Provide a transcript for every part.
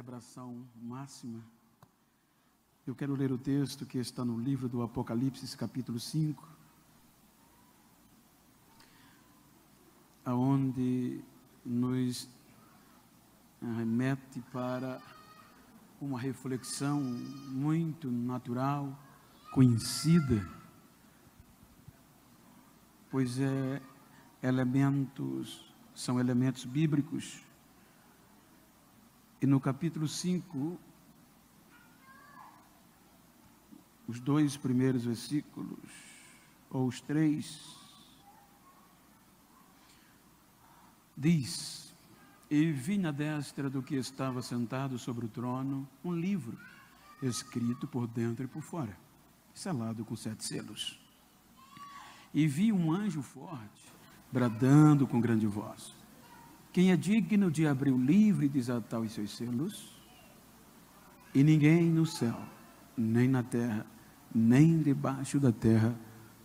celebração máxima, eu quero ler o texto que está no livro do Apocalipse, capítulo 5, aonde nos remete para uma reflexão muito natural, conhecida, pois são elementos bíblicos. E no capítulo 5, os 2 primeiros versículos, ou os 3, diz: E vi na destra do que estava sentado sobre o trono um livro, escrito por dentro e por fora, selado com 7 selos. E vi um anjo forte, bradando com grande voz: Quem é digno de abrir o livro e desatar os seus selos? E ninguém no céu, nem na terra, nem debaixo da terra,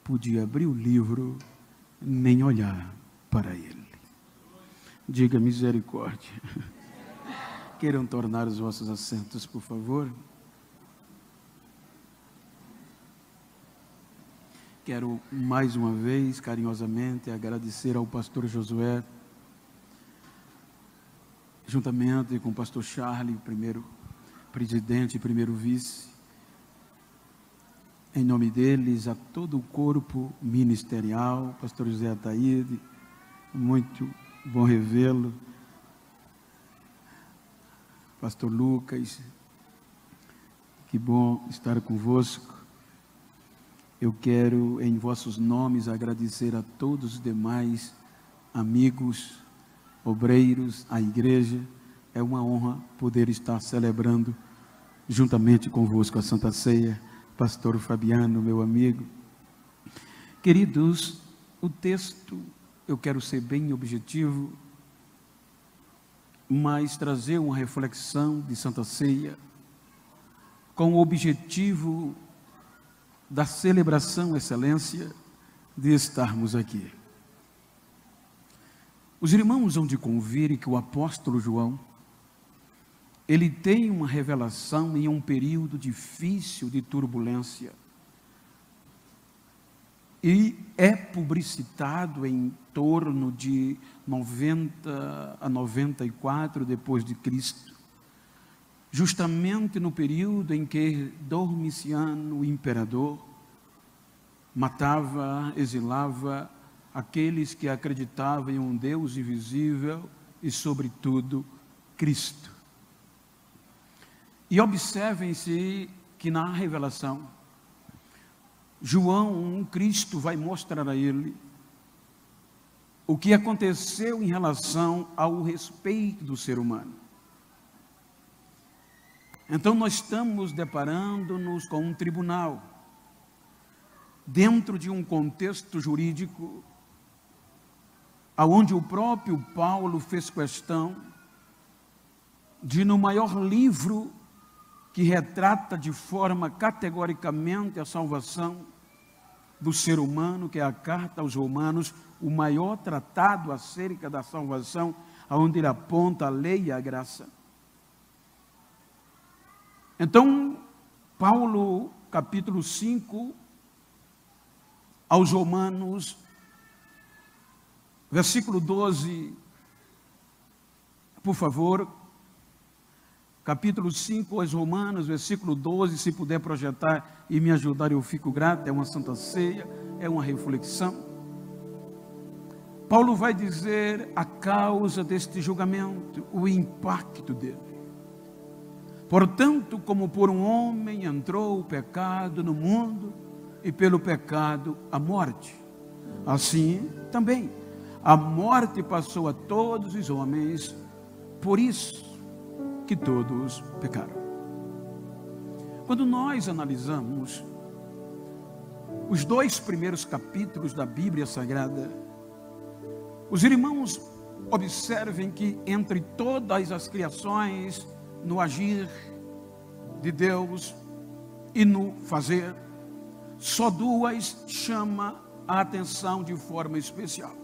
podia abrir o livro, nem olhar para ele. Diga misericórdia. Queiram tornar os vossos assentos, por favor. Quero mais uma vez, carinhosamente, agradecer ao pastor Josué, juntamente com o pastor Charlie, primeiro presidente e primeiro vice, em nome deles, a todo o corpo ministerial, pastor José Ataíde, muito bom revê-lo, pastor Lucas, que bom estar convosco. Eu quero, em vossos nomes, agradecer a todos os demais amigos, obreiros, a igreja. É uma honra poder estar celebrando juntamente convosco a Santa Ceia. Pastor Fabiano, meu amigo. Queridos, o texto, eu quero ser bem objetivo, mas trazer uma reflexão de Santa Ceia com o objetivo da celebração, excelência, de estarmos aqui. Os irmãos hão de convir que o apóstolo João, ele tem uma revelação em um período difícil de turbulência, e é publicitado em torno de 90 a 94 depois de Cristo, justamente no período em que Domiciano, o imperador, matava, exilava aqueles que acreditavam em um Deus invisível e, sobretudo, Cristo. E observem-se que na revelação, João, Cristo, vai mostrar a ele o que aconteceu em relação ao respeito do ser humano. Então nós estamos deparando-nos com um tribunal, dentro de um contexto jurídico, aonde o próprio Paulo fez questão de, no maior livro que retrata de forma categoricamente a salvação do ser humano, que é a Carta aos Romanos, o maior tratado acerca da salvação, aonde ele aponta a lei e a graça. Então, Paulo, capítulo 5, aos Romanos, versículo 12, por favor, capítulo 5 aos Romanos, versículo 12, se puder projetar e me ajudar, eu fico grato. É uma santa ceia, é uma reflexão. Paulo vai dizer a causa deste julgamento, o impacto dele. Portanto, como por um homem entrou o pecado no mundo, e pelo pecado a morte, assim também a morte passou a todos os homens, por isso que todos pecaram. Quando nós analisamos os 2 primeiros capítulos da Bíblia Sagrada, os irmãos observem que entre todas as criações, no agir de Deus e no fazer, só 2 chama a atenção de forma especial: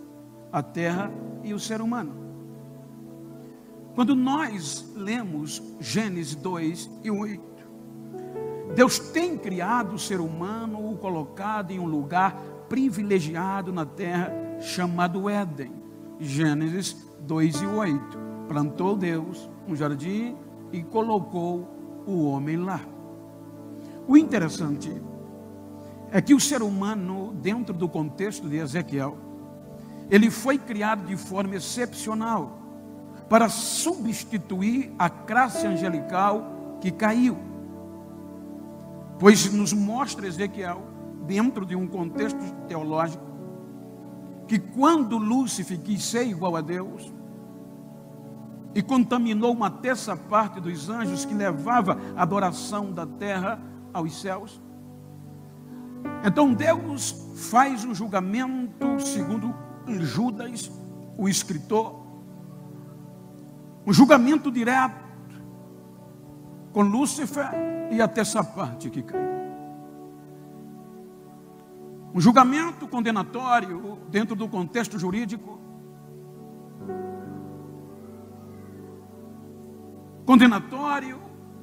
a terra e o ser humano. Quando nós lemos Gênesis 2:8, Deus tem criado o ser humano, o colocado em um lugar privilegiado na terra, chamado Éden. Gênesis 2:8. Plantou Deus um jardim e colocou o homem lá. O interessante é que o ser humano, dentro do contexto de Ezequiel, ele foi criado de forma excepcional para substituir a classe angelical que caiu. Pois nos mostra Ezequiel, dentro de um contexto teológico, que quando Lúcifer quis ser igual a Deus e contaminou uma terça parte dos anjos que levava a adoração da terra aos céus, então Deus faz um julgamento, segundo Judas, o escritor, um julgamento direto com Lúcifer e a terça parte que caiu. Um julgamento condenatório dentro do contexto jurídico, condenatório,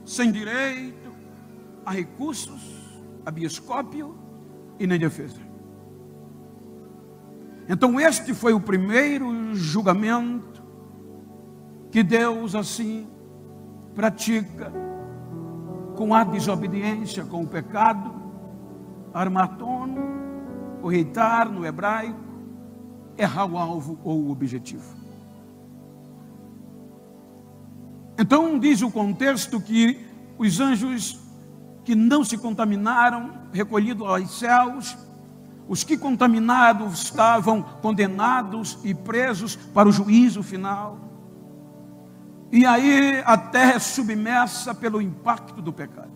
sem direito a recursos, habeas corpus e nem defesa. Então este foi o primeiro julgamento que Deus assim pratica com a desobediência, com o pecado, armaton, o reitar no hebraico, errar o alvo ou o objetivo. Então diz o contexto que os anjos que não se contaminaram, recolhidos aos céus, os que contaminados estavam condenados e presos para o juízo final. E aí a terra é submersa pelo impacto do pecado.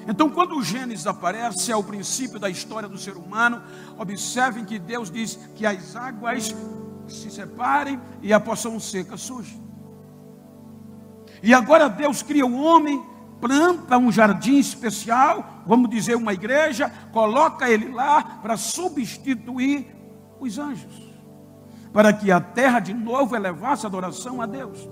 Então quando o Gênesis aparece, é o princípio da história do ser humano. Observem que Deus diz que as águas se separem e a porção seca surge. E agora Deus cria o homem, planta um jardim especial, vamos dizer uma igreja, coloca ele lá para substituir os anjos, para que a terra de novo elevasse a adoração a Deus.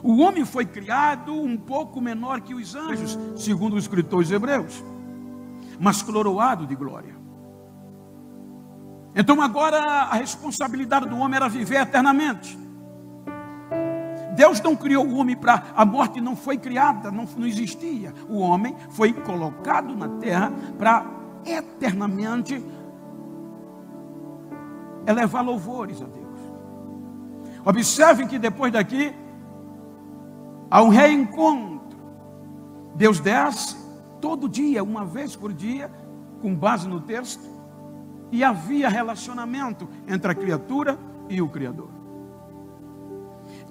O homem foi criado um pouco menor que os anjos, segundo os escritores hebreus, mas coroado de glória. Então agora a responsabilidade do homem era viver eternamente. Deus não criou o homem para... A morte não foi criada, não existia. O homem foi colocado na terra para eternamente elevar louvores a Deus. Observem que depois daqui há um reencontro. Deus desce todo dia, uma vez por dia, com base no texto, e havia relacionamento entre a criatura e o Criador.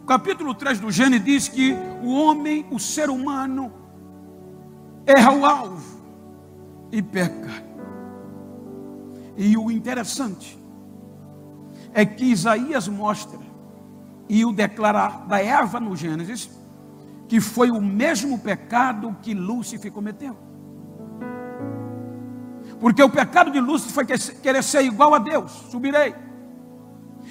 O capítulo 3 do Gênesis diz que o homem, o ser humano, erra o alvo e peca. E o interessante é que Isaías mostra e o declara da Eva no Gênesis, que foi o mesmo pecado que Lúcifer cometeu. Porque o pecado de Lúcifer foi querer ser igual a Deus, subirei.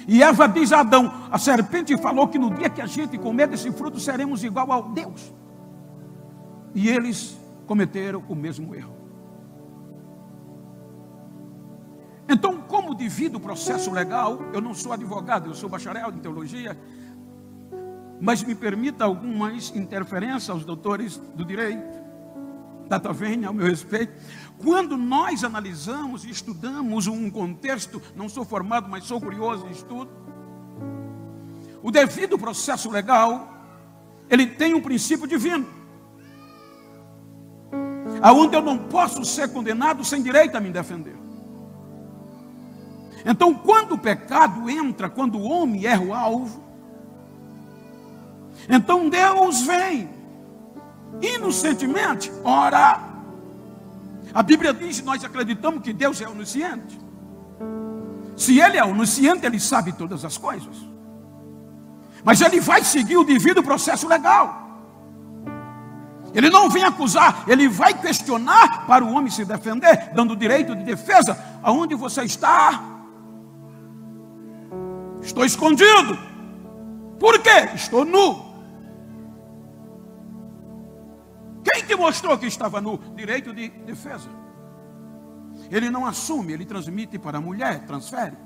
E Eva diz a Adão, a serpente falou que no dia que a gente comer desse fruto, seremos igual a Deus. E eles cometeram o mesmo erro. Então, como devido ao processo legal, eu não sou advogado, eu sou bacharel em teologia, mas me permita algumas interferências aos doutores do direito, data vênia, ao meu respeito. Quando nós analisamos e estudamos um contexto, não sou formado, mas sou curioso em estudo, o devido processo legal, ele tem um princípio divino, aonde eu não posso ser condenado sem direito a me defender. Então, quando o pecado entra, quando o homem erra o alvo, então Deus vem inocentemente, ora, a Bíblia diz, nós acreditamos que Deus é onisciente. Se Ele é onisciente, Ele sabe todas as coisas, mas Ele vai seguir o devido processo legal. Ele não vem acusar, Ele vai questionar para o homem se defender, dando direito de defesa. Aonde você está? Estou escondido. Por quê? Estou nu. Quem te mostrou que estava nu? Direito de defesa. Ele não assume, ele transmite para a mulher, transfere.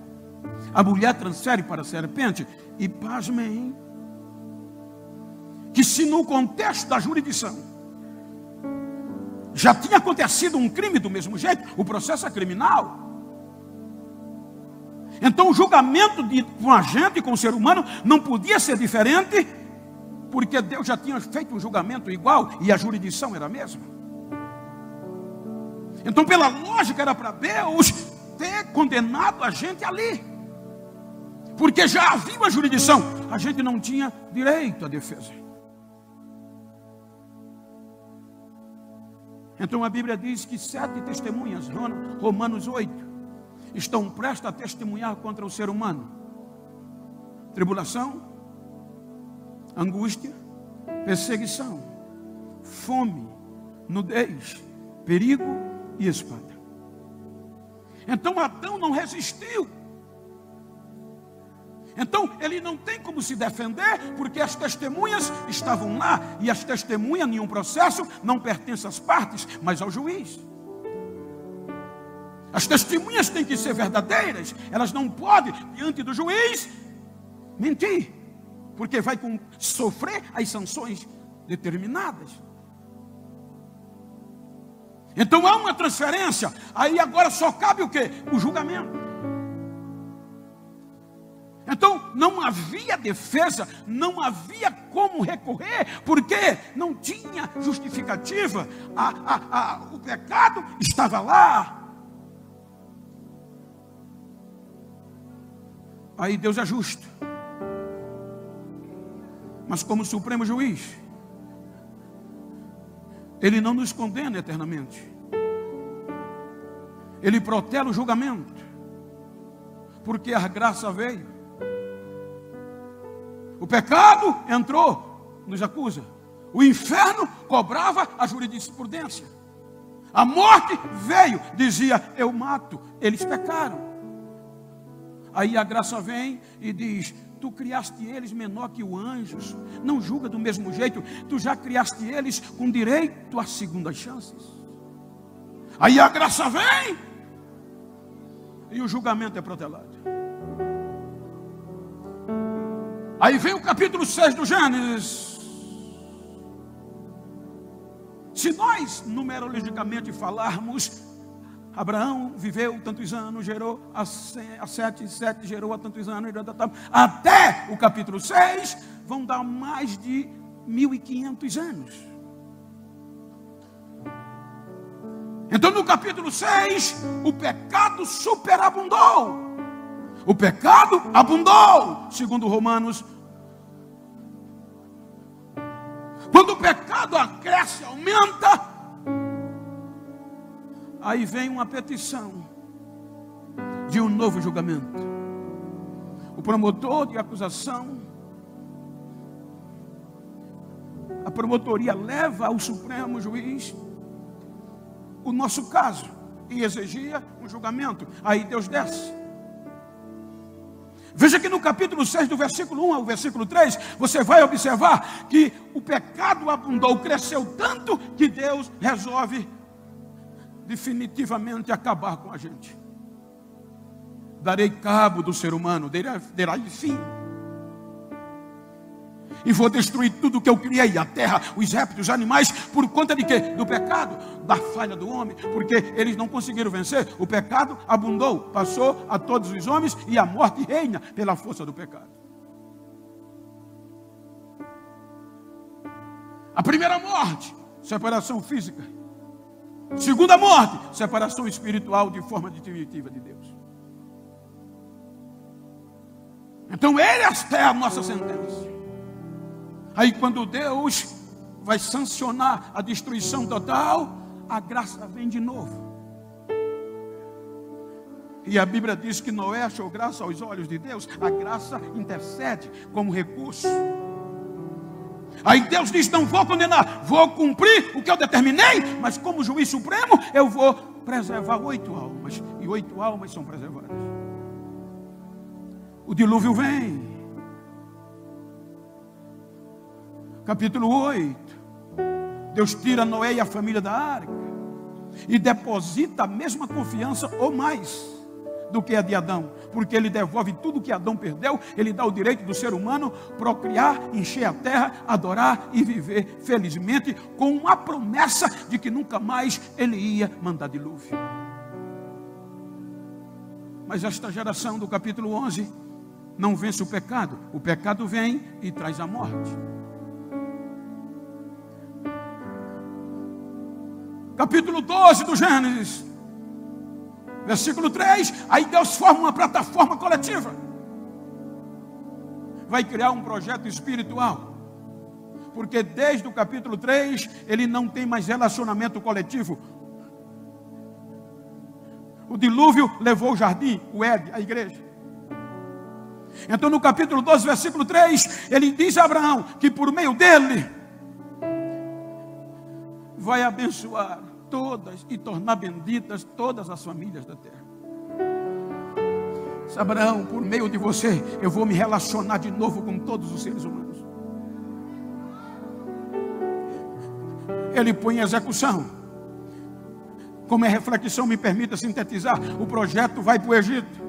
A mulher transfere para a serpente. E pasmem, que se no contexto da jurisdição já tinha acontecido um crime do mesmo jeito, o processo é criminal. Então o julgamento com a gente, com o ser humano, não podia ser diferente, porque Deus já tinha feito um julgamento igual e a jurisdição era a mesma. Então, pela lógica, era para Deus ter condenado a gente ali, porque já havia uma jurisdição, a gente não tinha direito à defesa. Então a Bíblia diz que 7 testemunhas, Romanos 8, estão prestas a testemunhar contra o ser humano: tribulação, angústia, perseguição, fome, nudez, perigo e espada. Então Adão não resistiu. Então ele não tem como se defender, porque as testemunhas estavam lá, e as testemunhas em um processo não pertencem às partes, mas ao juiz. As testemunhas têm que ser verdadeiras, elas não podem, diante do juiz, mentir, porque vai sofrer as sanções determinadas. Então há uma transferência, aí agora só cabe o quê? O julgamento. Então não havia defesa, não havia como recorrer, porque não tinha justificativa, o pecado estava lá. Aí Deus é justo, mas como Supremo Juiz, Ele não nos condena eternamente, Ele protela o julgamento, porque a graça veio. O pecado entrou, nos acusa. O inferno cobrava a jurisprudência. A morte veio, dizia: eu mato. Eles pecaram. Aí a graça vem e diz: tu criaste eles menor que os anjos, não julga do mesmo jeito, tu já criaste eles com direito a segundas chances. Aí a graça vem e o julgamento é protelado. Aí vem o capítulo 6 do Gênesis. Se nós numerologicamente falarmos, Abraão viveu tantos anos, gerou a 7 gerou a tantos anos, até o capítulo 6, vão dar mais de 1500 anos. Então no capítulo 6, o pecado superabundou. O pecado abundou, segundo Romanos. Quando o pecado cresce, aumenta, aí vem uma petição de um novo julgamento. O promotor de acusação, a promotoria leva ao Supremo Juiz o nosso caso e exigia um julgamento. Aí Deus desce. Veja que no capítulo 6, do versículo 1 ao versículo 3, você vai observar que o pecado abundou, cresceu tanto, que Deus resolve definitivamente acabar com a gente. Darei cabo do ser humano, darei fim. E vou destruir tudo que eu criei, a terra, os répteis, os animais, por conta de quê? Do pecado, da falha do homem, porque eles não conseguiram vencer. O pecado abundou, passou a todos os homens, e a morte reina pela força do pecado. A primeira morte, separação física. Segunda morte, separação espiritual de forma definitiva de Deus. Então esta é a nossa sentença. Aí quando Deus vai sancionar a destruição total, a graça vem de novo. E a Bíblia diz que Noé achou graça aos olhos de Deus. A graça intercede como recurso. Aí Deus diz: não vou condenar, vou cumprir o que eu determinei, mas como juiz supremo eu vou preservar 8 almas. E 8 almas são preservadas. O dilúvio vem. capítulo 8, Deus tira Noé e a família da arca e deposita a mesma confiança ou mais do que a de Adão, porque ele devolve tudo que Adão perdeu. Ele dá o direito do ser humano procriar, encher a terra, adorar e viver felizmente, com a promessa de que nunca mais ele ia mandar dilúvio. Mas esta geração do capítulo 11 não vence o pecado vem e traz a morte. Capítulo 12 do Gênesis, versículo 3, aí Deus forma uma plataforma coletiva. Vai criar um projeto espiritual. Porque desde o capítulo 3, ele não tem mais relacionamento coletivo. O dilúvio levou o jardim, o Éden, a igreja. Então no capítulo 12, versículo 3, ele diz a Abraão que por meio dele vai abençoar todas e tornar benditas todas as famílias da terra. Abraão, por meio de você, eu vou me relacionar de novo com todos os seres humanos. Ele põe em execução. Como é reflexão, me permita sintetizar. O projeto vai para o Egito.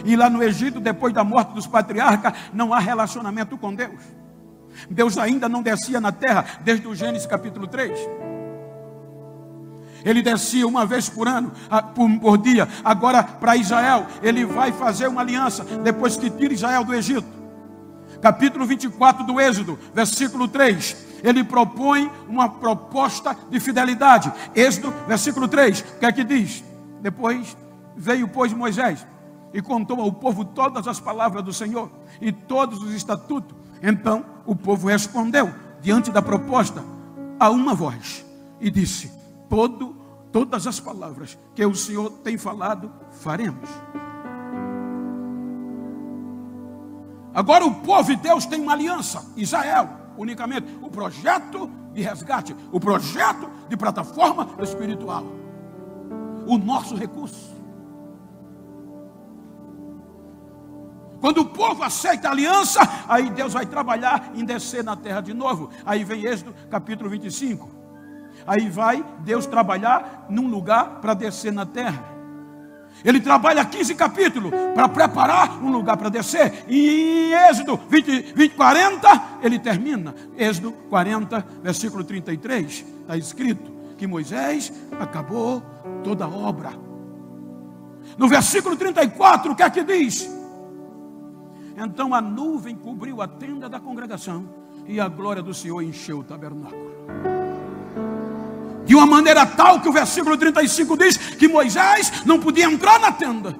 E lá no Egito, depois da morte dos patriarcas, não há relacionamento com Deus. Deus ainda não descia na terra desde o Gênesis capítulo 3. Ele descia uma vez por ano, por dia. Agora para Israel, ele vai fazer uma aliança depois que tira Israel do Egito. Capítulo 24 do Êxodo, versículo 3. Ele propõe uma proposta de fidelidade. Êxodo, versículo 3, o que é que diz? Depois veio, pois, Moisés e contou ao povo todas as palavras do Senhor e todos os estatutos. Então o povo respondeu diante da proposta a uma voz e disse: todas as palavras que o Senhor tem falado, faremos. Agora o povo de Deus tem uma aliança, Israel, unicamente, o projeto de resgate, o projeto de plataforma espiritual, o nosso recurso. Quando o povo aceita a aliança, aí Deus vai trabalhar em descer na terra de novo. Aí vem Êxodo capítulo 25. Aí vai Deus trabalhar num lugar para descer na terra. Ele trabalha 15 capítulos para preparar um lugar para descer. E em Êxodo 40, ele termina. Êxodo 40, versículo 33, está escrito que Moisés acabou toda a obra. No versículo 34, o que é que diz? Então a nuvem cobriu a tenda da congregação e a glória do Senhor encheu o tabernáculo. De uma maneira tal que o versículo 35 diz que Moisés não podia entrar na tenda,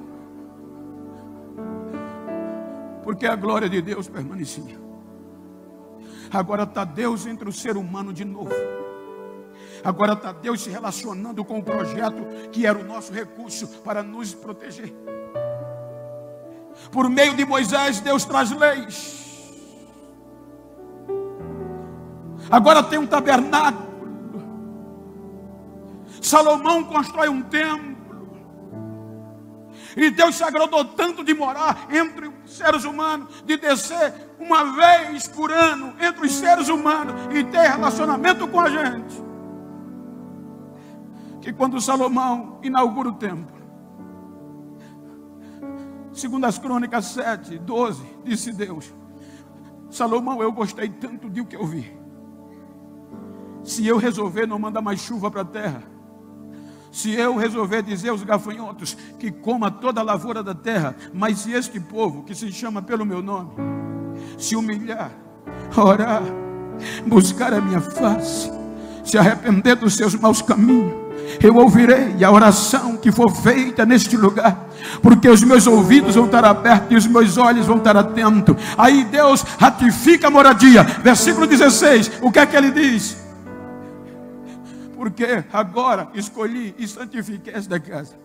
porque a glória de Deus permanecia. Agora está Deus entre o ser humano de novo. Agora está Deus se relacionando com o projeto que era o nosso recurso para nos proteger. Por meio de Moisés, Deus traz leis. Agora tem um tabernáculo. Salomão constrói um templo. E Deus se agradou tanto de morar entre os seres humanos, de descer uma vez por ano entre os seres humanos e ter relacionamento com a gente, que quando Salomão inaugura o templo, segundo as Crônicas 7, 12, disse Deus: Salomão, eu gostei tanto de o que eu vi. Se eu resolver não mandar mais chuva para a terra, se eu resolver dizer aos gafanhotos que coma toda a lavoura da terra, mas se este povo, que se chama pelo meu nome, se humilhar, orar, buscar a minha face, se arrepender dos seus maus caminhos, eu ouvirei a oração que for feita neste lugar, porque os meus ouvidos vão estar abertos e os meus olhos vão estar atentos. Aí Deus ratifica a moradia. Versículo 16, o que é que ele diz? Porque agora escolhi e santifiquei esta casa,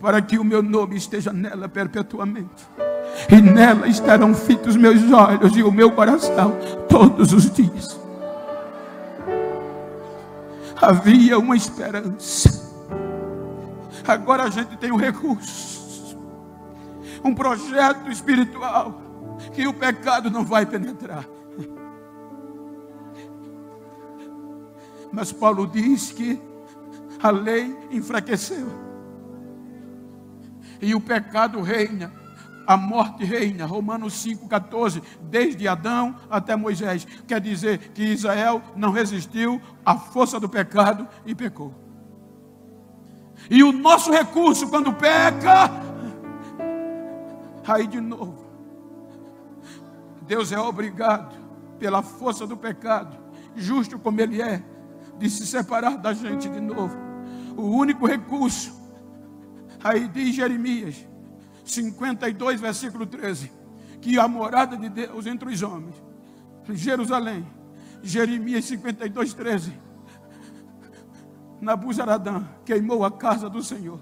para que o meu nome esteja nela perpetuamente, e nela estarão fitos meus olhos e o meu coração todos os dias. Havia uma esperança. Agora a gente tem um recurso, um projeto espiritual que o pecado não vai penetrar. Mas Paulo diz que a lei enfraqueceu. E o pecado reina, a morte reina. Romanos 5,14, desde Adão até Moisés. Quer dizer que Israel não resistiu à força do pecado e pecou. E o nosso recurso quando peca, aí de novo, Deus é obrigado, pela força do pecado, justo como Ele é, de se separar da gente de novo. O único recurso, aí diz Jeremias 52, versículo 13, que a morada de Deus entre os homens, Jerusalém. Jeremias 52, 13, Nabuzaradã queimou a casa do Senhor.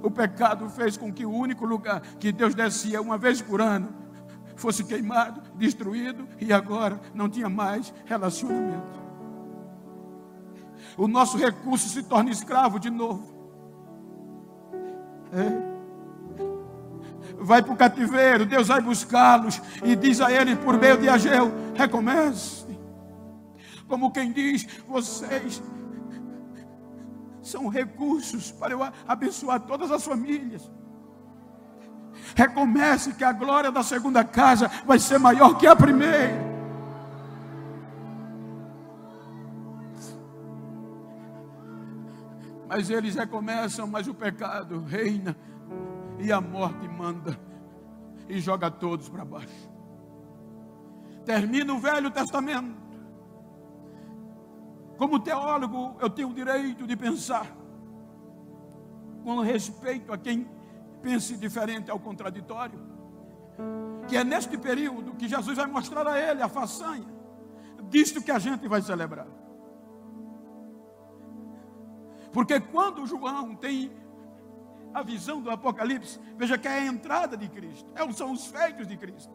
O pecado fez com que o único lugar que Deus descia uma vez por ano fosse queimado, destruído, e agora não tinha mais relacionamento. O nosso recurso se torna escravo de novo. Vai para o cativeiro, Deus vai buscá-los e diz a eles por meio de Ageu: recomece. Como quem diz, vocês são recursos para eu abençoar todas as famílias. Recomece, que a glória da segunda casa vai ser maior que a primeira. Mas eles recomeçam, mas o pecado reina e a morte manda e joga todos para baixo. Termina o Velho Testamento. Como teólogo, eu tenho o direito de pensar com respeito a quem pense diferente ao contraditório, que é neste período que Jesus vai mostrar a ele a façanha disto que a gente vai celebrar. Porque quando João tem a visão do Apocalipse, veja que é a entrada de Cristo, são os feitos de Cristo.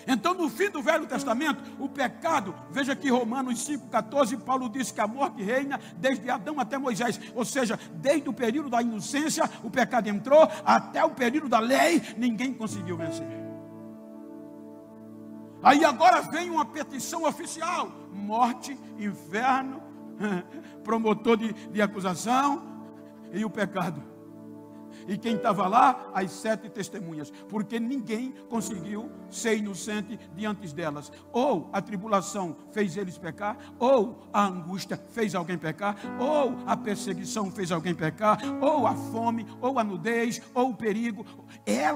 Então, no fim do Velho Testamento, o pecado, veja que Romanos 5,14, Paulo diz que a morte reina desde Adão até Moisés. Ou seja, desde o período da inocência, o pecado entrou, até o período da lei, ninguém conseguiu vencer. Aí agora vem uma petição oficial: morte, inferno, promotor de acusação e o pecado. E quem estava lá? As 7 testemunhas. Porque ninguém conseguiu ser inocente diante delas. Ou a tribulação fez eles pecar, ou a angústia fez alguém pecar, ou a perseguição fez alguém pecar, ou a fome, ou a nudez, ou o perigo,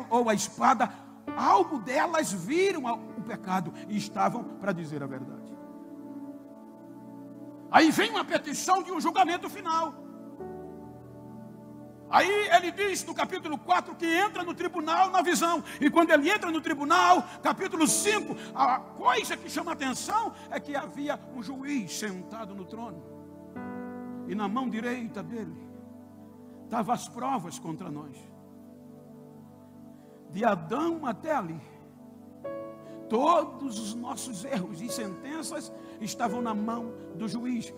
ou a espada. Algo delas viram o pecado e estavam para dizer a verdade. Aí vem uma petição de um julgamento final. Aí ele diz no capítulo 4 que entra no tribunal na visão. E quando ele entra no tribunal, capítulo 5, a coisa que chama a atenção é que havia um juiz sentado no trono. E na mão direita dele estavam as provas contra nós. De Adão até ali. Todos os nossos erros e sentenças estavam na mão do juiz.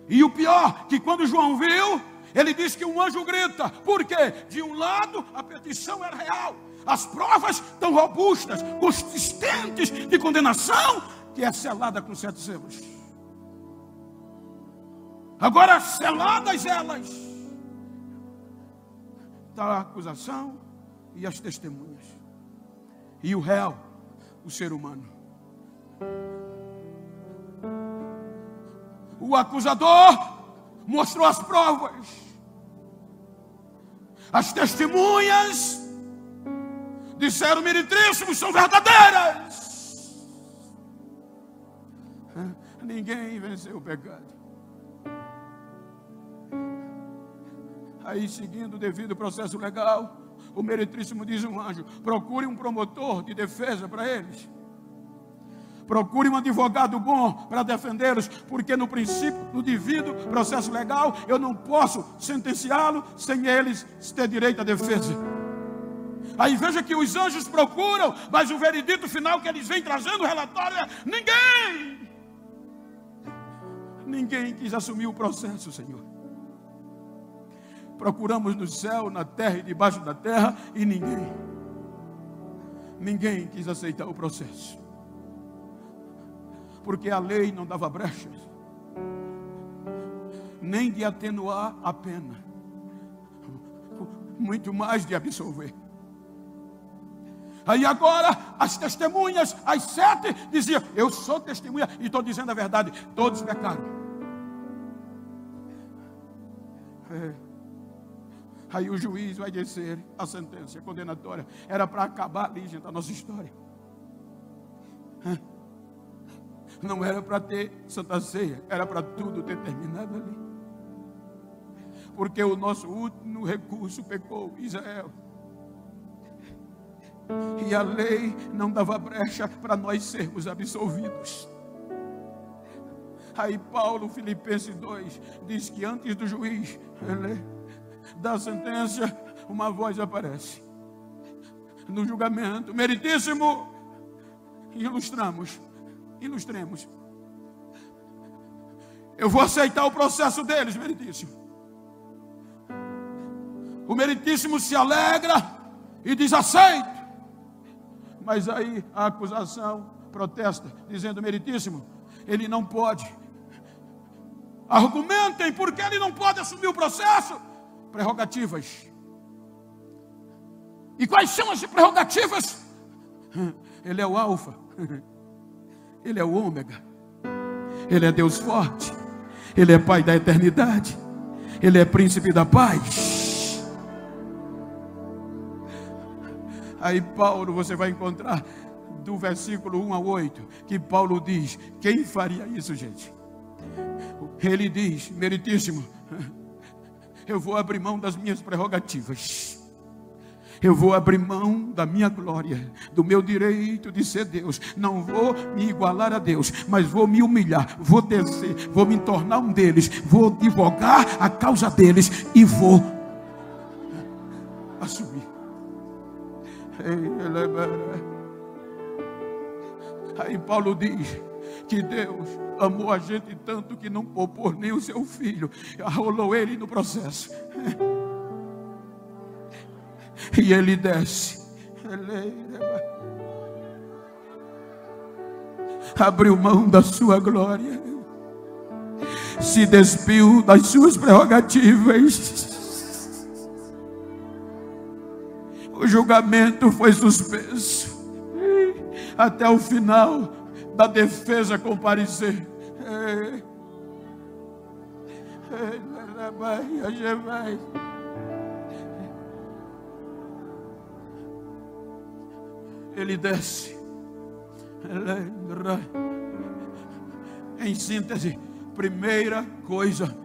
E o pior, que quando João viu, ele diz que um anjo grita. Por quê? De um lado, a petição era real. As provas tão robustas, consistentes de condenação, que é selada com 7 selos. Agora, seladas elas, está a acusação e as testemunhas. E o réu, o ser humano. O acusador mostrou as provas. As testemunhas disseram: meretríssimos, são verdadeiras. Ninguém venceu o pecado. Aí, seguindo o devido processo legal, o meretríssimo diz um anjo: procure um promotor de defesa para eles. Procure um advogado bom para defendê-los, porque no princípio, no devido processo legal, eu não posso sentenciá-lo sem eles ter direito à defesa. Aí veja que os anjos procuram, mas o veredito final que eles vêm trazendo o relatório é: ninguém quis assumir o processo, Senhor. Procuramos no céu, na terra e debaixo da terra, e ninguém quis aceitar o processo. porque a lei não dava brechas, nem de atenuar a pena, muito mais de absolver. Aí agora as testemunhas, as 7, diziam: eu sou testemunha e estou dizendo a verdade, todos pecaram. Aí o juiz vai descer a sentença condenatória. Era para acabar ali, gente, a nossa história. Não era para ter Santa Ceia, era para tudo ter terminado ali. Porque o nosso último recurso pecou, Israel. E a lei não dava brecha para nós sermos absolvidos. Aí Paulo, Filipenses 2, diz que antes do juiz da sentença, uma voz aparece. No julgamento, meritíssimo, ilustremos. Eu vou aceitar o processo deles, meritíssimo. O meritíssimo se alegra e diz: aceito. Mas aí a acusação protesta, dizendo: meritíssimo, ele não pode. Argumentem porque ele não pode assumir o processo. Prerrogativas. E quais são as prerrogativas? Ele é o alfa, ele é o ômega, ele é Deus forte, ele é Pai da eternidade, ele é príncipe da paz. Aí Paulo, você vai encontrar do versículo 1 ao 8, que Paulo diz: quem faria isso, gente? Ele diz: meritíssimo, eu vou abrir mão das minhas prerrogativas, eu vou abrir mão da minha glória, do meu direito de ser Deus. Não vou me igualar a Deus, mas vou me humilhar, vou descer, vou me tornar um deles, vou advogar a causa deles e vou assumir. Aí Paulo diz que Deus amou a gente tanto que não poupou nem o seu filho, arrolou ele no processo. E ele desce, abriu mão da sua glória, se despiu das suas prerrogativas. O julgamento foi suspenso até o final da defesa comparecer. Ele desce. Em síntese, primeira coisa,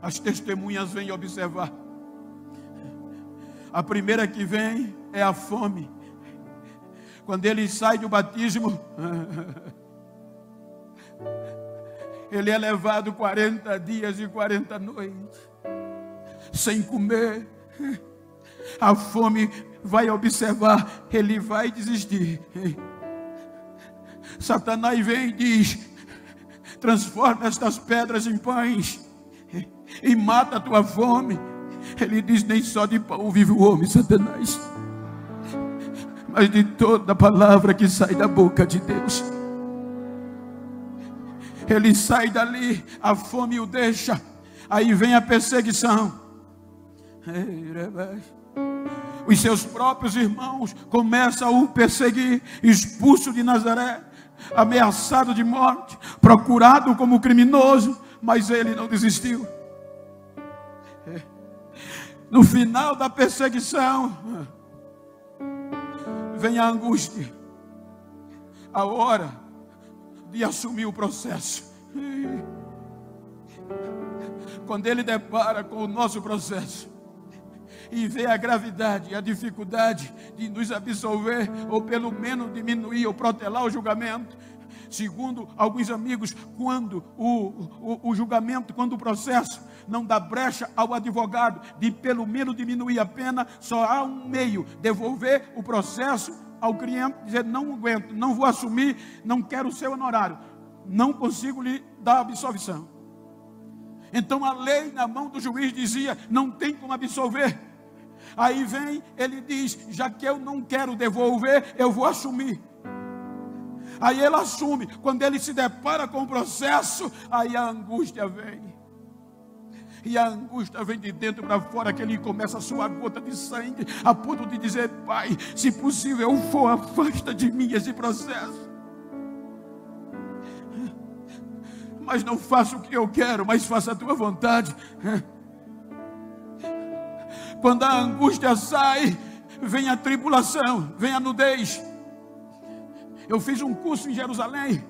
as testemunhas vêm observar. A primeira que vem é a fome. Quando ele sai do batismo, ele é levado 40 dias e 40 noites sem comer. A fome vai observar, ele vai desistir. Satanás vem e diz: transforma estas pedras em pães e mata a tua fome. Ele diz: nem só de pão vive o homem, Satanás, mas de toda palavra que sai da boca de Deus. Ele sai dali, a fome o deixa. Aí vem a perseguição. Os seus próprios irmãos começam a o perseguir, expulso de Nazaré, ameaçado de morte, procurado como criminoso, mas ele não desistiu. No final da perseguição, vem a angústia, a hora de assumir o processo. Quando ele depara com o nosso processo e vê a gravidade e a dificuldade de nos absolver, ou pelo menos diminuir ou protelar o julgamento, segundo alguns amigos, quando o julgamento, quando o processo não dá brecha ao advogado de pelo menos diminuir a pena, só há um meio: devolver o processo ao cliente, dizer: não aguento, não vou assumir, não quero o seu honorário, não consigo lhe dar absolvição. Então a lei na mão do juiz dizia: não tem como absolver. Aí vem, ele diz: já que eu não quero devolver, eu vou assumir. Aí ele assume. Quando ele se depara com o processo, aí a angústia vem. E a angústia vem de dentro para fora, que ele começa a suar gota de sangue, a ponto de dizer: Pai, se possível for, afasta de mim esse processo. Mas não faça o que eu quero, mas faça a tua vontade. Quando a angústia sai, vem a tribulação, vem a nudez. Eu fiz um curso em Jerusalém,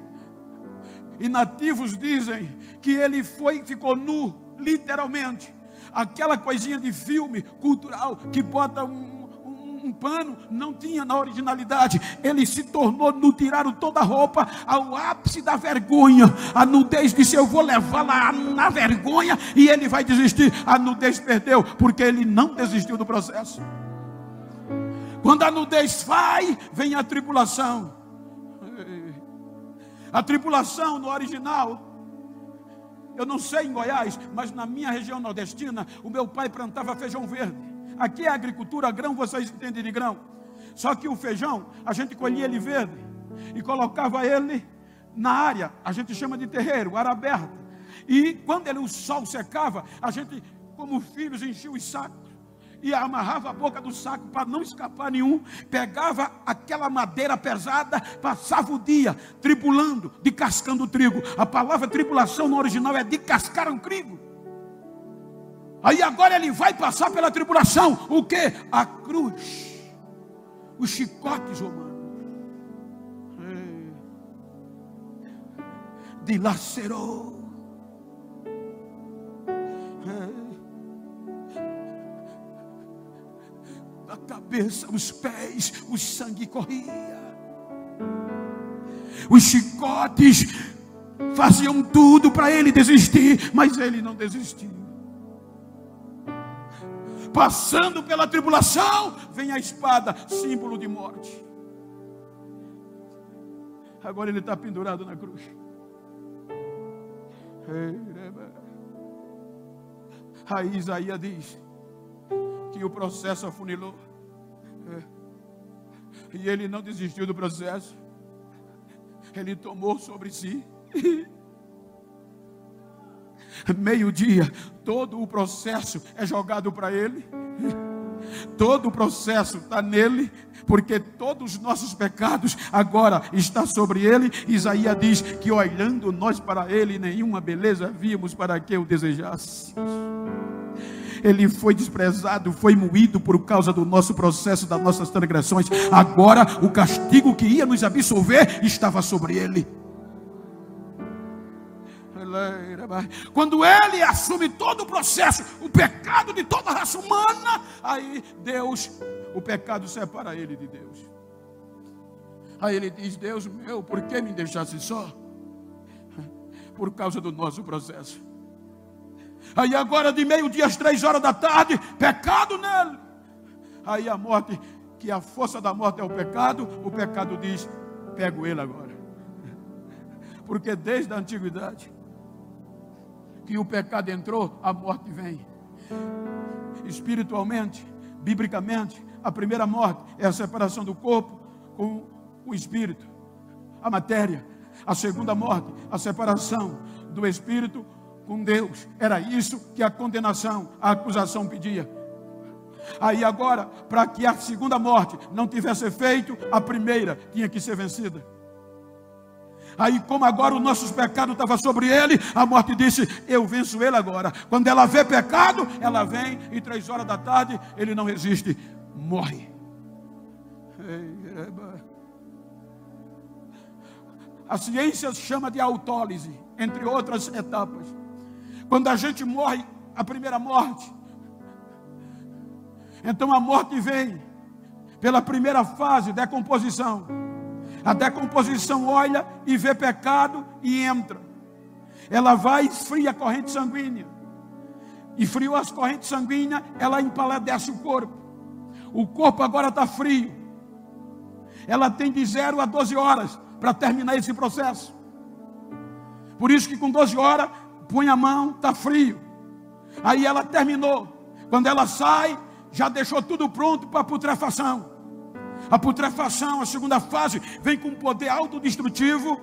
e nativos dizem que ele ficou nu, literalmente. Aquela coisinha de filme cultural que bota um pano, não tinha na originalidade. Ele se tornou nu, tiraram toda a roupa, ao ápice da vergonha. A nudez disse: eu vou levá-la na vergonha, e ele vai desistir. A nudez perdeu, porque ele não desistiu do processo. Quando a nudez vai, vem a tribulação. A tribulação no original, eu não sei em Goiás, mas na minha região nordestina, o meu pai plantava feijão verde. Aqui é agricultura, grão, vocês entendem de grão. Só que o feijão, a gente colhia ele verde e colocava ele na área, a gente chama de terreiro, área aberta. E quando o sol secava, a gente, como filhos, enchia os sacos e amarrava a boca do saco para não escapar nenhum. Pegava aquela madeira pesada, passava o dia tribulando, descascando o trigo. A palavra tribulação no original é descascar um trigo. Aí agora ele vai passar pela tribulação. O que? A cruz, os chicotes romanos, dilacerou. Da cabeça, os pés, o sangue corria. Os chicotes faziam tudo para ele desistir, mas ele não desistiu. Passando pela tribulação, vem a espada, símbolo de morte. Agora ele está pendurado na cruz. Aí Isaías diz que o processo afunilou. E ele não desistiu do processo. Ele tomou sobre si. Meio-dia, todo o processo é jogado para ele. Todo o processo está nele, porque todos os nossos pecados agora está sobre ele. Isaías diz que olhando nós para ele, nenhuma beleza víamos para que o desejássemos. Ele foi desprezado, foi moído por causa do nosso processo, das nossas transgressões. Agora o castigo que ia nos absolver estava sobre ele. Quando ele assume todo o processo, o pecado de toda a raça humana, aí Deus, o pecado separa ele de Deus. Aí ele diz: Deus meu, por que me deixasse só? Por causa do nosso processo. Aí agora de meio-dia às 3 horas da tarde, pecado nele. Aí a morte, que a força da morte é o pecado diz: pego ele agora. Porque desde a antiguidade que o pecado entrou, a morte vem. Espiritualmente, biblicamente, a primeira morte é a separação do corpo com o espírito, a matéria. A segunda morte, a separação do espírito com Deus. Era isso que a condenação, a acusação pedia. Aí agora, para que a segunda morte não tivesse efeito, a primeira tinha que ser vencida. Aí como agora os nossos pecados estavam sobre ele, a morte disse: eu venço ele agora. Quando ela vê pecado, ela vem e 3 horas da tarde, ele não resiste, morre. A ciência chama de autólise, entre outras etapas. Quando a gente morre, a primeira morte, então a morte vem pela primeira fase, decomposição. A decomposição olha e vê pecado e entra. Ela vai e esfria a corrente sanguínea. Esfriou as correntes sanguíneas, ela empalidece o corpo. O corpo agora está frio. Ela tem de 0 a 12 horas para terminar esse processo. Por isso que com 12 horas, põe a mão, está frio. Aí ela terminou. Quando ela sai, já deixou tudo pronto para putrefação. A putrefação, a segunda fase, vem com poder autodestrutivo,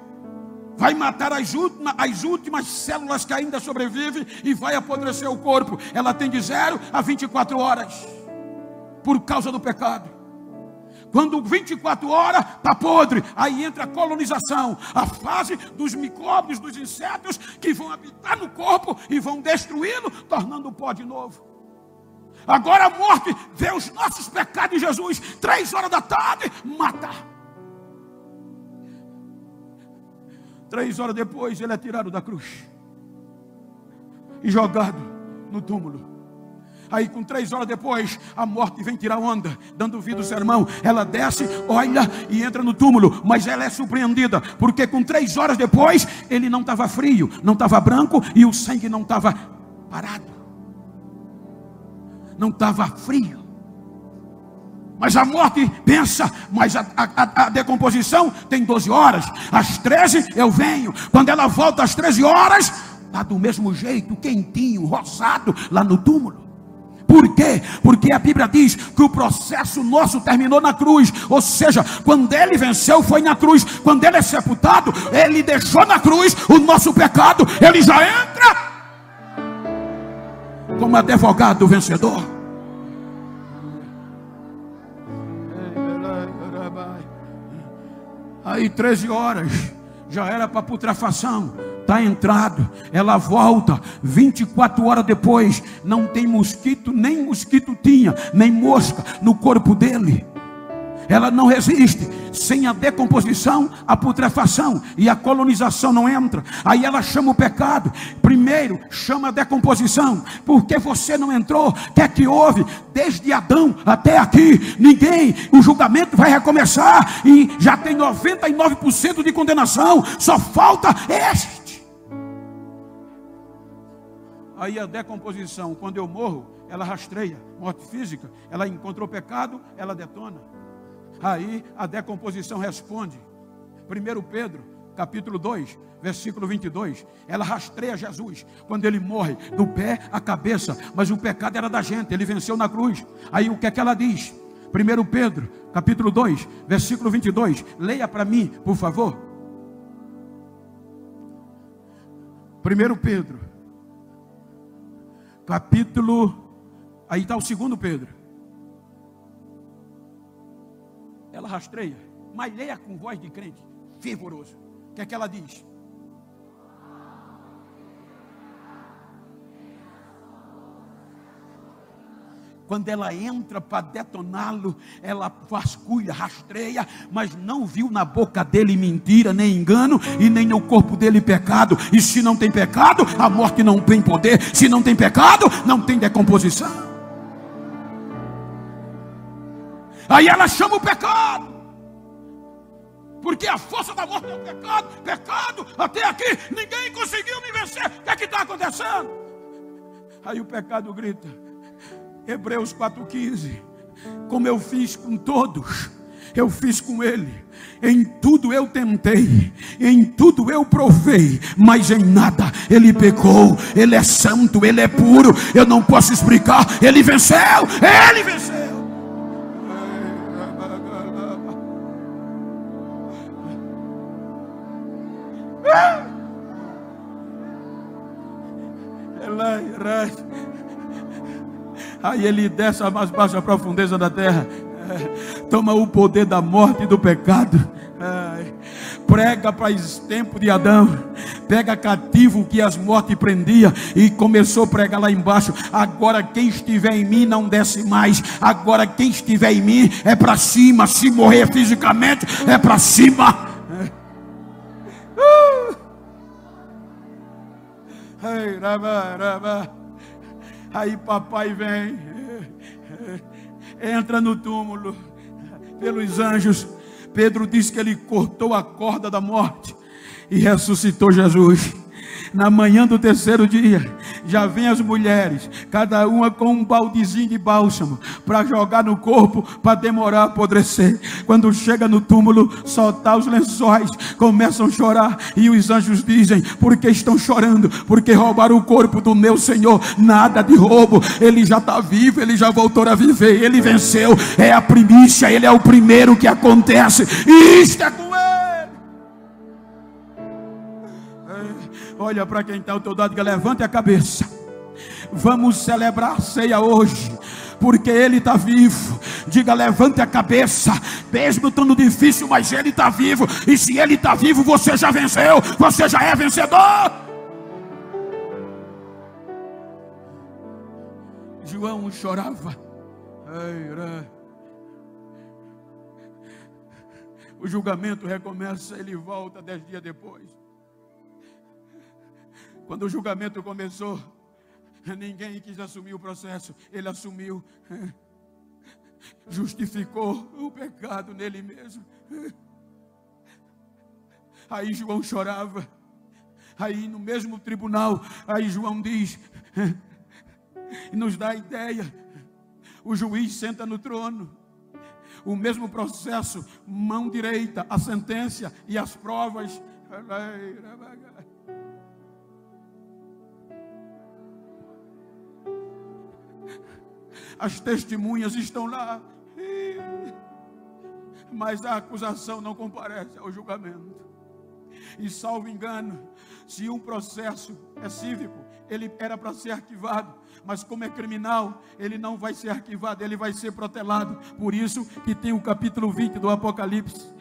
vai matar as últimas células que ainda sobrevivem e vai apodrecer o corpo. Ela tem de 0 a 24 horas, por causa do pecado. Quando 24 horas está podre, aí entra a colonização, a fase dos micróbios, dos insetos que vão habitar no corpo e vão destruí-lo, tornando o pó de novo. Agora a morte vê os nossos pecados em Jesus, 3 horas da tarde, mata. 3 horas depois ele é tirado da cruz e jogado no túmulo. Aí com 3 horas depois, a morte vem tirar onda, dando vida ao sermão. Ela desce, olha e entra no túmulo. Mas ela é surpreendida, porque com 3 horas depois, ele não estava frio, não estava branco, e o sangue não estava parado, não estava frio. Mas a morte pensa, mas a decomposição tem 12 horas. Às 13 eu venho. Quando ela volta às 13 horas, está do mesmo jeito, quentinho, roçado, lá no túmulo. Por quê? Porque a Bíblia diz que o processo nosso terminou na cruz. Ou seja, quando ele venceu foi na cruz. Quando ele é sepultado, ele deixou na cruz o nosso pecado. Ele já entra como advogado vencedor. Aí 13 horas já era para putrefação. Está entrado, ela volta 24 horas depois, não tem mosquito, nem mosquito tinha, nem mosca no corpo dele. Ela não resiste. Sem a decomposição, a putrefação e a colonização não entra. Aí ela chama o pecado. Primeiro chama a decomposição. Porque você não entrou? O que é que houve? Desde Adão até aqui, ninguém. O julgamento vai recomeçar e já tem 99% de condenação. Só falta este. Aí a decomposição, quando eu morro, ela rastreia, morte física. Ela encontrou pecado, ela detona. Aí a decomposição responde. 1 Pedro, capítulo 2, versículo 22. Ela rastreia Jesus, quando ele morre, do pé à cabeça. Mas o pecado era da gente, ele venceu na cruz. Aí o que é que ela diz? 1 Pedro, capítulo 2, versículo 22. Leia para mim, por favor. 1 Pedro, capítulo, aí está o 2 Pedro. Ela rastreia, mas leia com voz de crente, fervoroso. O que é que ela diz? Quando ela entra para detoná-lo, ela vasculha, rastreia, mas não viu na boca dele mentira, nem engano, e nem no corpo dele pecado. E se não tem pecado, a morte não tem poder. Se não tem pecado, não tem decomposição. Aí ela chama o pecado, porque a força da morte é o pecado. Pecado, até aqui, ninguém conseguiu me vencer. O que está acontecendo? Aí o pecado grita. Hebreus 4,15. Como eu fiz com todos, eu fiz com ele. Em tudo eu tentei, em tudo eu provei, mas em nada ele pecou. Ele é santo, ele é puro. Eu não posso explicar. Ele venceu, ele venceu. Aí ele desce a mais baixa profundeza da terra, toma o poder da morte e do pecado, prega para esse tempo de Adão, pega cativo que as mortes prendia e começou a pregar lá embaixo. Agora quem estiver em mim não desce mais. Agora quem estiver em mim é para cima. Se morrer fisicamente é para cima. Aí papai vem, entra no túmulo pelos anjos. Pedro diz que ele cortou a corda da morte e ressuscitou Jesus. Na manhã do terceiro dia, já vem as mulheres, cada uma com um baldezinho de bálsamo para jogar no corpo, para demorar a apodrecer. Quando chega no túmulo, soltar os lençóis, começam a chorar, e os anjos dizem: por que estão chorando? Porque roubaram o corpo do meu Senhor. Nada de roubo, ele já está vivo, ele já voltou a viver, ele venceu, é a primícia, ele é o primeiro que acontece, e isto é com ele. Olha para quem está ao teu lado, levante a cabeça. Vamos celebrar a ceia hoje, porque ele está vivo. Diga: levante a cabeça, mesmo estando difícil, mas ele está vivo. E se ele está vivo, você já venceu, você já é vencedor. João chorava. O julgamento recomeça, ele volta 10 dias depois. Quando o julgamento começou, ninguém quis assumir o processo. Ele assumiu, justificou o pecado nele mesmo. Aí João chorava. Aí no mesmo tribunal, aí João diz, e nos dá a ideia: o juiz senta no trono, o mesmo processo, mão direita, a sentença e as provas. As testemunhas estão lá, mas a acusação não comparece ao julgamento. E salvo engano, se um processo é cívico, ele era para ser arquivado, mas como é criminal, ele não vai ser arquivado, ele vai ser protelado. Por isso que tem o capítulo 20 do Apocalipse.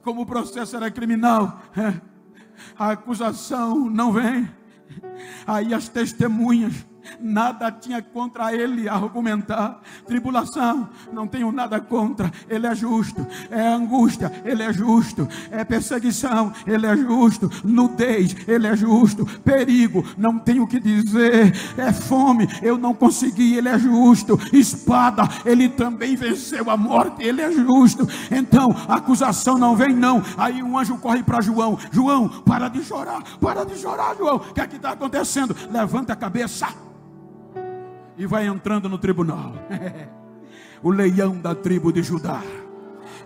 Como o processo era criminal, a acusação não vem. Aí as testemunhas, nada tinha contra ele a argumentar. Tribulação, não tenho nada contra, ele é justo. É angústia, ele é justo. É perseguição, ele é justo. Nudez, ele é justo. Perigo, não tenho o que dizer. É fome, eu não consegui, ele é justo. Espada, ele também venceu a morte, ele é justo. Então a acusação não vem, não. Aí um anjo corre para João: João, para de chorar, João. O que é que está acontecendo? Levanta a cabeça e vai entrando no tribunal. O leão da tribo de Judá,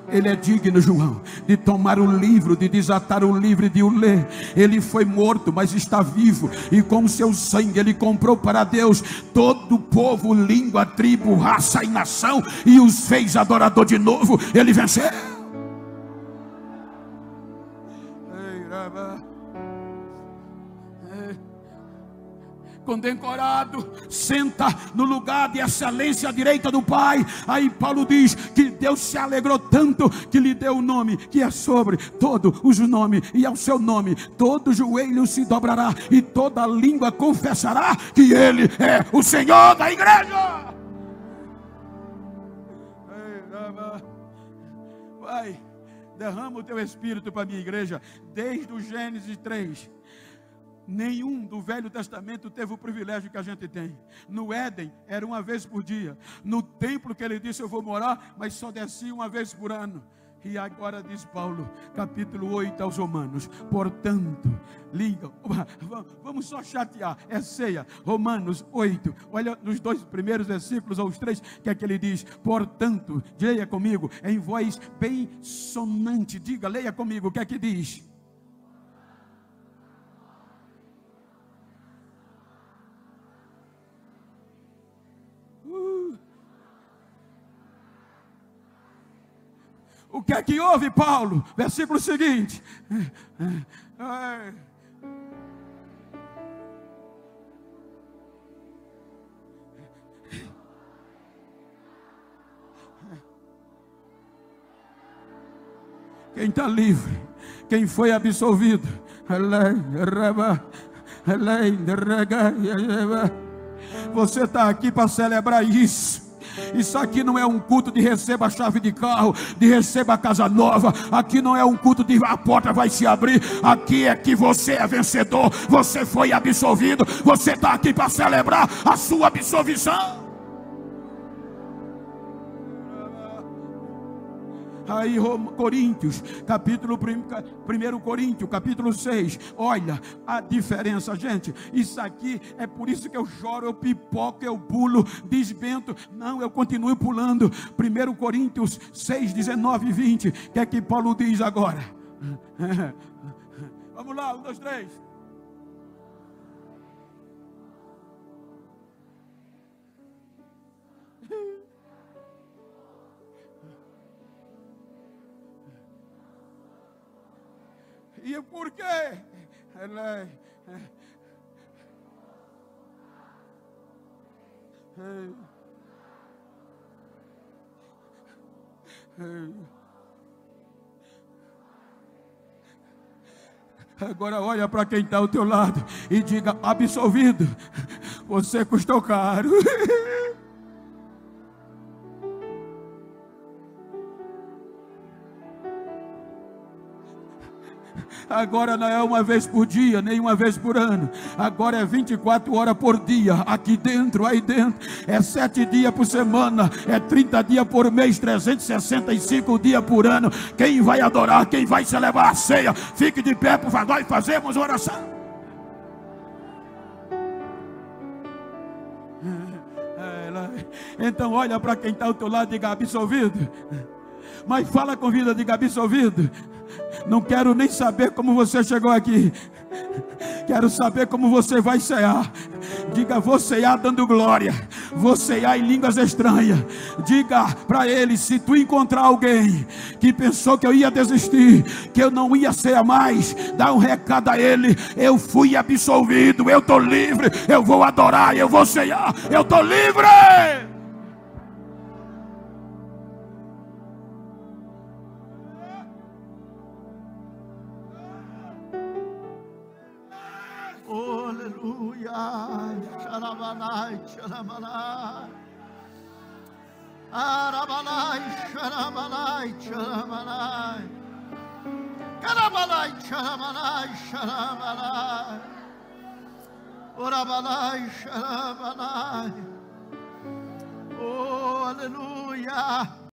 ele é digno, João, de tomar o livro, de desatar o livro e de o ler. Ele foi morto, mas está vivo, e com o seu sangue ele comprou para Deus todo o povo, língua, tribo, raça e nação, e os fez adorador de novo. Ele venceu. Condecorado, senta no lugar de excelência à direita do Pai. Aí Paulo diz que Deus se alegrou tanto que lhe deu o nome que é sobre todos os nomes, e ao seu nome todo joelho se dobrará e toda língua confessará que Ele é o Senhor da igreja. Pai, derrama o teu Espírito para a minha igreja. Desde o Gênesis 3, nenhum do Velho Testamento teve o privilégio que a gente tem. No Éden era uma vez por dia. No templo que ele disse: eu vou morar, mas só descia uma vez por ano. E agora diz Paulo, capítulo 8 aos Romanos: portanto, liga, vamos só chatear, é ceia. Romanos 8, olha nos 2 primeiros versículos, ou os 3, que é que ele diz: portanto, leia comigo, em voz bem sonante, diga, leia comigo, o que é que diz? O que é que houve, Paulo? Versículo seguinte. Quem está livre, quem foi absolvido, você está aqui para celebrar isso. Isso aqui não é um culto de receba a chave de carro, de receba a casa nova. Aqui não é um culto de a porta vai se abrir. Aqui é que você é vencedor, você foi absolvido. Você está aqui para celebrar a sua absolvição. Aí, Coríntios, capítulo 1 Coríntios, capítulo 6. Olha a diferença, gente. Isso aqui é por isso que eu choro, eu pipoco, eu pulo, desbento. Não, eu continuo pulando. 1 Coríntios 6, 19 e 20. O que é que Paulo diz agora? Vamos lá, 1, 2, 3. E por quê? Agora olha para quem está ao teu lado e diga: absolvido, você custou caro. Agora não é uma vez por dia, nem uma vez por ano. Agora é 24 horas por dia. Aqui dentro, aí dentro. É 7 dias por semana. É 30 dias por mês. 365 dias por ano. Quem vai adorar, quem vai celebrar a ceia, fique de pé, por favor, nós fazemos oração. Então olha para quem está ao teu lado e diga: absolvido. Mas fala com vida, diga: absolvido. Não quero nem saber como você chegou aqui. Quero saber como você vai cear. Diga: vou cear dando glória. Vou cear em línguas estranhas. Diga para ele: se tu encontrar alguém que pensou que eu ia desistir, que eu não ia cear mais, dá um recado a ele: eu fui absolvido, eu estou livre, eu vou adorar, eu vou cear, eu estou livre. Sharabanai, Sharabanai, Arabanai, Sharabanai, Sharabanai, Karabanai, Sharabanai, Sharabanai, Orabanai, Sharabanai. Oh, aleluia.